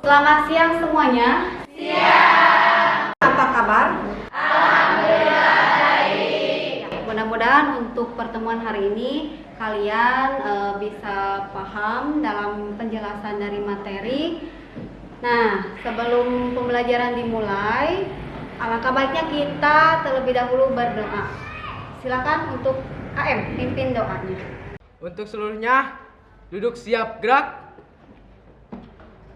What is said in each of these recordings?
Selamat siang semuanya. Siang. Apa kabar? Alhamdulillah baik. Mudah-mudahan untuk pertemuan hari ini kalian bisa paham dalam penjelasan dari materi. Nah, sebelum pembelajaran dimulai, alangkah baiknya kita terlebih dahulu berdoa. Silakan untuk AM pimpin doanya. Untuk seluruhnya, duduk siap gerak.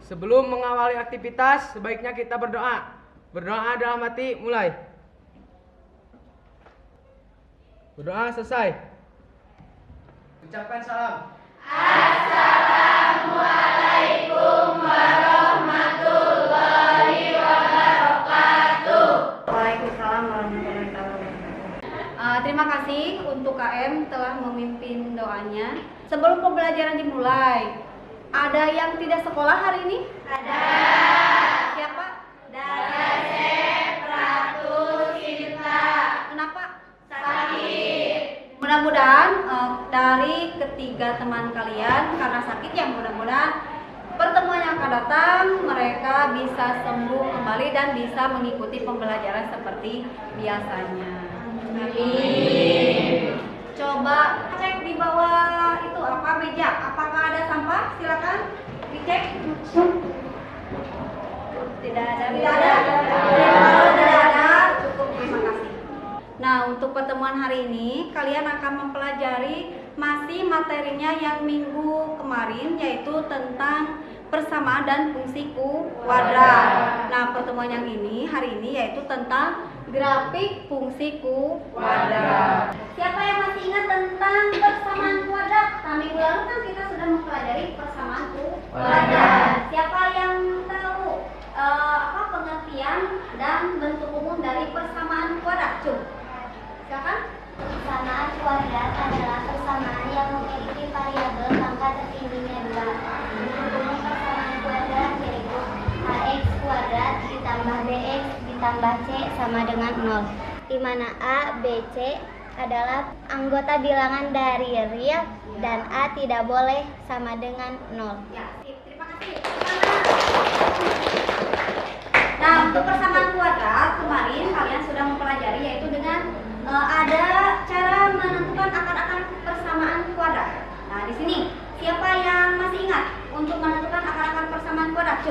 Sebelum mengawali aktivitas, sebaiknya kita berdoa. Berdoa dalam hati, mulai. Berdoa selesai. Ucapkan salam. Assalamualaikum warahmatullahi wabarakatuh. Waalaikumsalam warahmatullahi wabarakatuh. Terima kasih untuk KM telah memimpin doanya. Sebelum pembelajaran dimulai, ada yang tidak sekolah hari ini? Ada. Siapa? Dasep, Ratu, Cinta. Kenapa? Sakit. Mudah-mudahan dari ketiga teman kalian karena sakit ya, mudah-mudahan pertemuan yang akan datang mereka bisa sembuh kembali dan bisa mengikuti pembelajaran seperti biasanya. Amin. Coba cek di bawah itu apa meja, apakah ada sampah? Silakan dicek. Tidak ada. Kalau tidak ada, cukup, terima kasih. Nah, untuk pertemuan hari ini kalian akan mempelajari masih materinya yang minggu kemarin, yaitu tentang persamaan dan fungsi kuadrat. Nah, pertemuan yang ini hari ini yaitu tentang grafik fungsi kuadrat. Siapa yang masih ingat tentang persamaan kuadrat? Nah, minggu lalu kan kita sudah mempelajari persamaan kuadrat. Siapa yang tahu apa pengertian dan bentuk umum dari persamaan kuadrat? Silakan. Persamaan kuadrat adalah persamaan yang memiliki variabel pangkat tertingginya 2. Bentuk umum persamaan kuadrat yaitu ax kuadrat ditambah bx ditambah c sama dengan 0, di mana a, b, c adalah anggota bilangan dari real dan a tidak boleh sama dengan 0. Ya, terima kasih. Nah, untuk persamaan kuadrat kemarin kalian sudah mempelajari yaitu dengan ada cara menentukan akar-akar persamaan kuadrat. Nah, di sini siapa yang masih ingat untuk menentukan akar-akar persamaan kuadrat?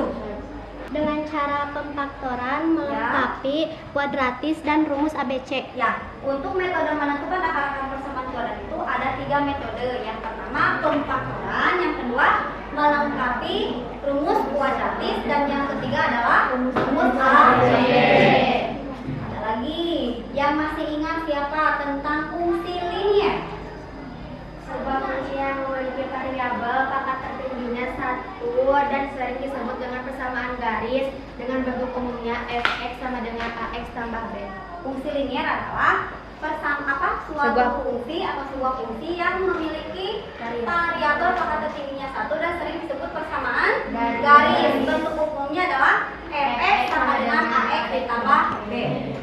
Dengan cara pemfaktoran melengkapi kuadratis dan rumus ABC. Ya, untuk metode menentukan akar-akar persamaan kuadrat itu ada 3 metode. Yang pertama pemfaktoran, yang kedua melengkapi rumus kuadratis, dan yang ketiga adalah rumus ABC. Ada lagi yang masih ingat siapa tentang fungsi linier? Sebuah fungsi yang memiliki variabel pangkat tertingginya 1 dan sering disebut dengan persamaan garis dengan bentuk umumnya fx sama dengan ax tambah b. Fungsi linier adalah suatu fungsi atau sebuah fungsi yang memiliki variabel pangkat tertingginya 1 dan sering disebut persamaan garis. Bentuk umumnya adalah fx sama dengan ax ditambah b.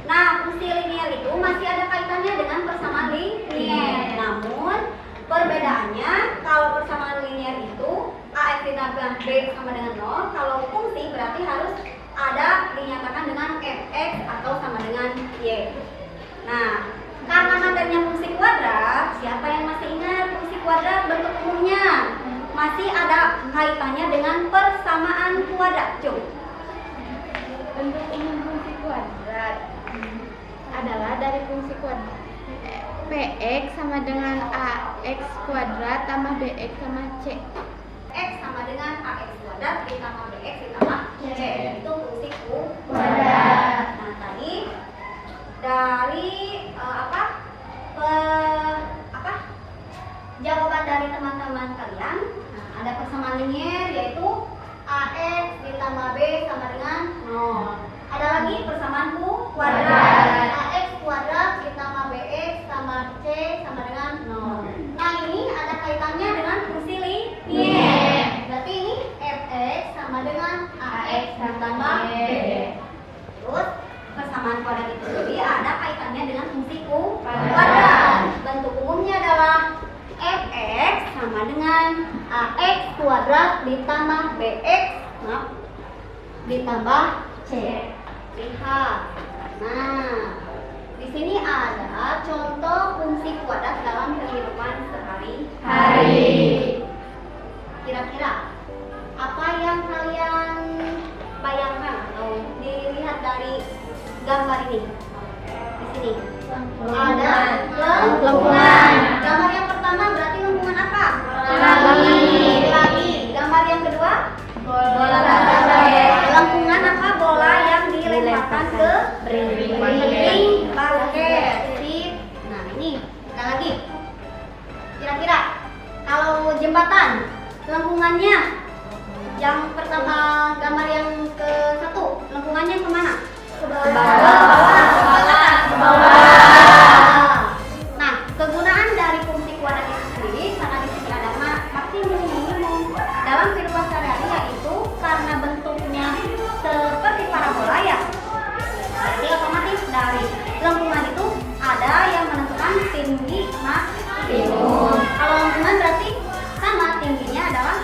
Nah, fungsi linier itu masih ada kaitannya dengan persamaan linier. Namun perbedaannya, kalau persamaan linier itu ax ditambah b sama dengan 0, kalau fungsi berarti harus ada dinyatakan dengan fx atau sama dengan y. Nah, karena materinya fungsi kuadrat, siapa yang masih ingat fungsi kuadrat bentuk umumnya? Masih ada kaitannya dengan persamaan kuadrat. Bentuk umum fungsi kuadrat adalah dari fungsi kuadrat px sama dengan ax kuadrat tambah bx sama c. X sama dengan ax kuadrat ditambah bx ditambah c. Itu fungsi kuadrat. Nah, tadi dari jawaban dari teman-teman kalian, nah, ada persamaan linier yaitu ax ditambah b sama dengan 0. Ada lagi persamaan kuadrat, ax kuadrat ditambah bx tambah c sama dengan 0. Nah, ini ada kaitannya dengan fungsi linier. Berarti ini fx sama dengan ax ditambah b. Terus persamaan kuadrat itu sendiri ada kaitannya dengan fungsi kuadrat. Bentuk umumnya adalah fx sama dengan ax kuadrat ditambah bx ditambah C. Lihat. Nah, di sini ada contoh fungsi kuadrat dalam kehidupan sehari-hari. Kira-kira apa yang kalian bayangkan atau dilihat dari gambar ini? Di sini ada lengkungan. Gambar yang pertama berarti lengkungan apa? Lagi. Gambar yang kedua? Bola basket. Lengkungan apa? Bola yang dilemparkan ke ring basket. Sip. Nah ini ada lagi. Kira-kira kalau jembatan lengkungannya yang pertama, gambar yang ke satu, lengkungannya kemana? Ke bawah. Nah, kegunaan dari fungsi kuadrat itu sendiri karena di sini ada maksimum, minimum dalam kehidupan sehari-hari, yaitu karena bentuknya seperti parabola ya. Jadi otomatis dari lengkungan itu ada yang menentukan tinggi maksimum. Kalau lengkungan berarti sama, tingginya adalah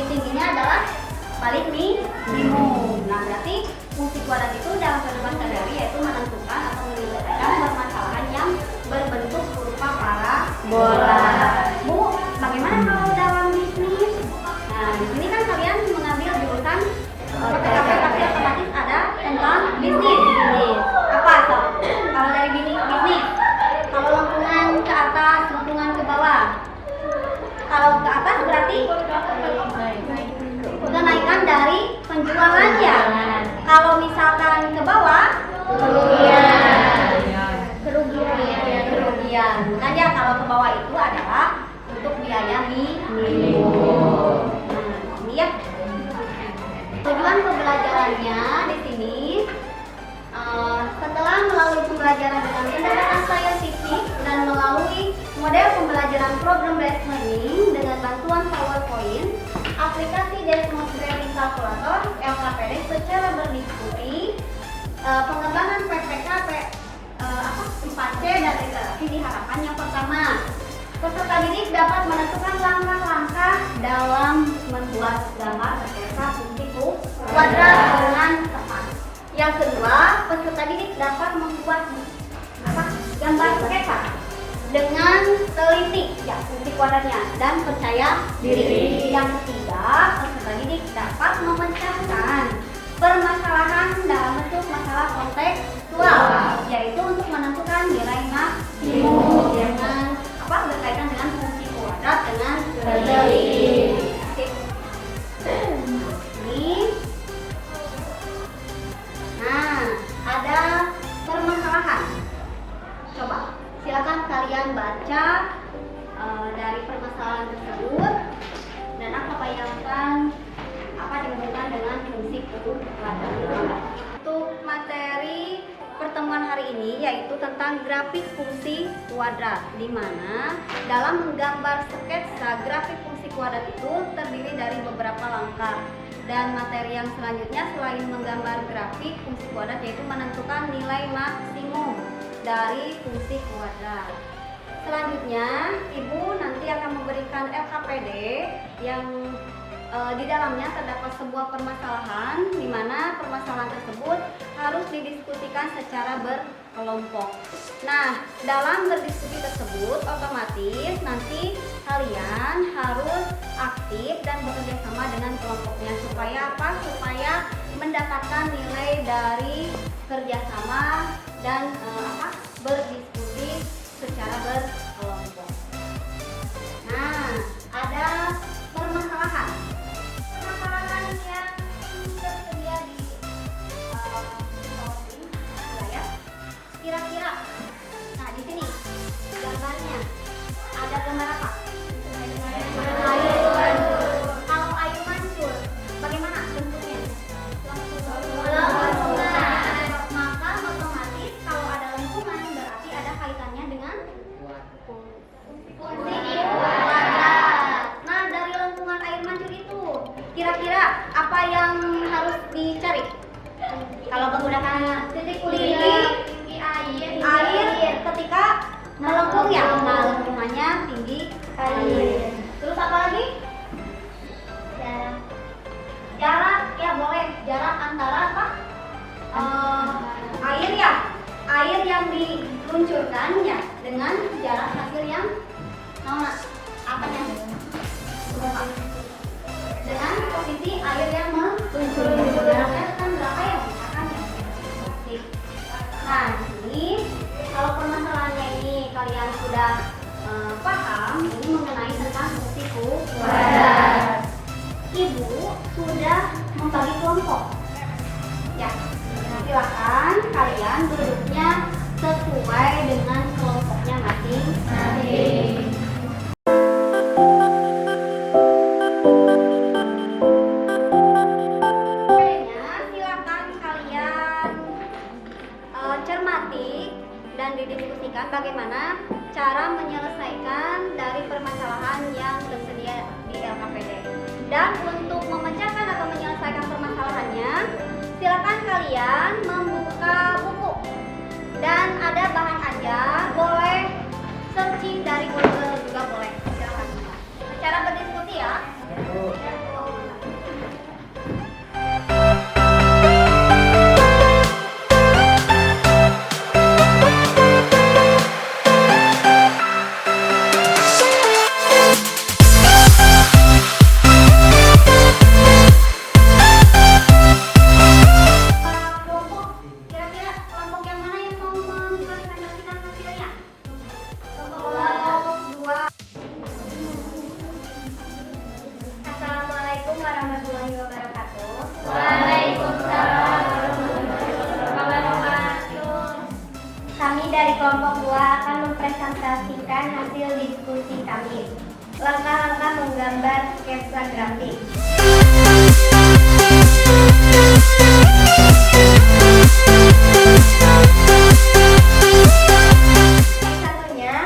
tingginya adalah balik minimum. Nah, berarti fungsi kuadrat itu dalam kehidupan sehari-hari yaitu menentukan atau menyelesaikan permasalahan yang berbentuk berupa parabola. Bu, bagaimana kalau dalam bisnis? Nah, di sini kan kalian mengambil jurusan PKP, tapi otomatis ada tentang bisnis. Apa sob? Kalau dari bisnis, kalau lengkungan ke atas, lengkungan ke bawah. Kalau ke atas berarti kenaikan dari penjualannya. Kalau misalkan ke bawah kerugian. Makanya kalau ke bawah itu adalah untuk biaya minimum. Nah, ini ya. Tujuan pembelajarannya di sini setelah melalui pembelajaran dengan pendekatan saintifik dan melalui model pembelajaran program based learning dengan bantuan PowerPoint, aplikasi demonstrasi kalkulator, LKPD secara berdiskusi, pengembangan PPK, 4C dan literasi diharapkan yang pertama, peserta didik dapat menentukan langkah-langkah dalam membuat gambar sketsa fungsi kuadrat dengan tepat. Yang kedua, peserta didik dapat membuat gambar sketsa dengan teliti ya fungsi kuadratnya dan percaya diri. Yang ketiga, peserta didik dapat memecahkan permasalahan dalam bentuk masalah kontekstual, yaitu untuk menentukan nilai maksimum dengan berkaitan dengan fungsi kuadrat dengan teliti. Ini. Nah, ada permasalahan. Coba silakan kalian baca dari permasalahan tersebut dan apa bayangkan apa dihubungkan dengan fungsi kuadrat. Untuk materi pertemuan hari ini yaitu tentang grafik fungsi kuadrat, di mana dalam menggambar sketsa grafik fungsi kuadrat itu terdiri dari beberapa langkah. Dan materi yang selanjutnya selain menggambar grafik fungsi kuadrat yaitu menentukan nilai maksimum dari fungsi kuadrat. Selanjutnya, Ibu nanti akan memberikan LKPD yang di dalamnya terdapat sebuah permasalahan di mana permasalahan tersebut harus didiskusikan secara berkelompok. Nah, dalam berdiskusi tersebut otomatis nanti kalian harus aktif dan bekerja sama dengan kelompoknya supaya apa? Supaya mendapatkan nilai dari kerjasama dan berdiskusi secara berkelompok. Nah, ada permasalahan yang tersedia di layar. Kira-kira, nah di sini gambarnya ada gambar apa? Air mancur. Kalau air mancur, bagaimana bentuknya? Lengkungan. Maka otomatis kalau ada lengkungan berarti ada kaitannya dengan fungsi kuadrat. Nah, dari lengkungan air mancur itu kira-kira apa yang harus dicari? Kalau menggunakan titik air ketika melengkung ya, nah lengkungannya tinggi air. Terus apa lagi? air yang diluncurkannya dengan jarak hasil yang apanya? Dengan posisi air yang meluncurkannya kan berapa ya? Misalkan ya. Nah, ini kalau permasalahannya ini kalian sudah paham, ini mengenai tentang fungsi kuadrat. Ibu sudah membagi kelompok. Ya, silakan kalian duduknya sesuai dengan kelompoknya masing-masing. Silakan kalian cermati dan didiskusikan bagaimana cara menyelesaikan dari permasalahan yang tersedia di LKPD. Dan untuk memecahkan atau menyelesaikan permasalahannya, silakan kalian membuka buku dan ada bahan ajar, boleh searching dari Google juga boleh. Silakan. Cara berdiskusi ya. Assalamualaikum warahmatullahi wabarakatuh. Waalaikumsalam warahmatullahi wabarakatuh. Kami dari kelompok 2 akan mempresentasikan hasil diskusi kami. Langkah-langkah menggambar sketsa grafik. Satunya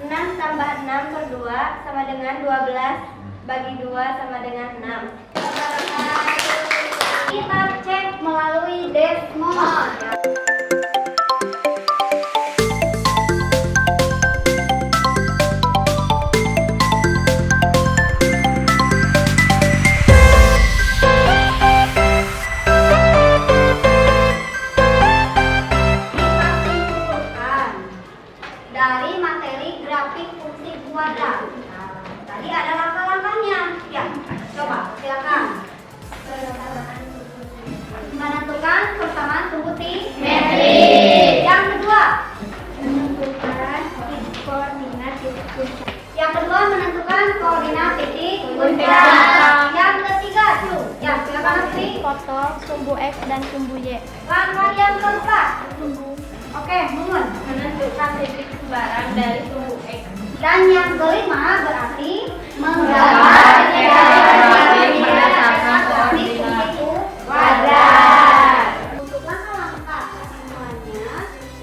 6 tambah 6 per 2 sama dengan 12 bagi 2 sama dengan 6. Kita cek melalui Desmos. Dari materi grafik fungsi kuadrat. Tadi ada langkah-langkahnya. Ya, coba silakan. Menentukan persamaan sumbu simetris. Yang kedua, menentukan koordinat titik puncak. Yang kedua, menentukan koordinat titik puncak. Yang ketiga, ya silakan Asri. Potong sumbu X dan sumbu Y. Langkah yang keempat. Oke, Mumun. Menentukan titik sembarang dari sumbu X. Dan yang kelima berarti menggambar berdasarkan koordinat kuadrat. Untuk langkah-langkah kesimpulannya,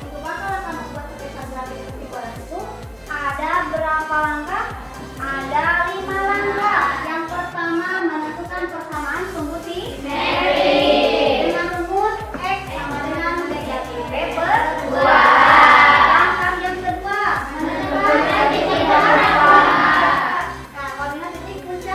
untuk langkah-langkah membuat sketsa grafik fungsi kuadrat itu ada berapa langkah? Ada 5 langkah. Yang pertama menentukan persamaan sumbu simetris dengan rumus X sama dengan negatif B per 2. Langkah yang kedua menentukan koordinat titik puncak.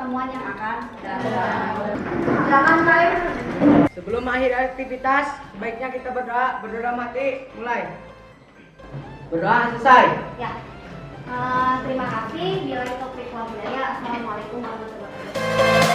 pertemuan yang akan datang. Silakan Kai. Sebelum mengakhiri aktivitas, sebaiknya kita berdoa. Berdoa mati, mulai. Berdoa selesai. Ya. Terima kasih. Bila itu Assalamualaikum warahmatullahi wabarakatuh.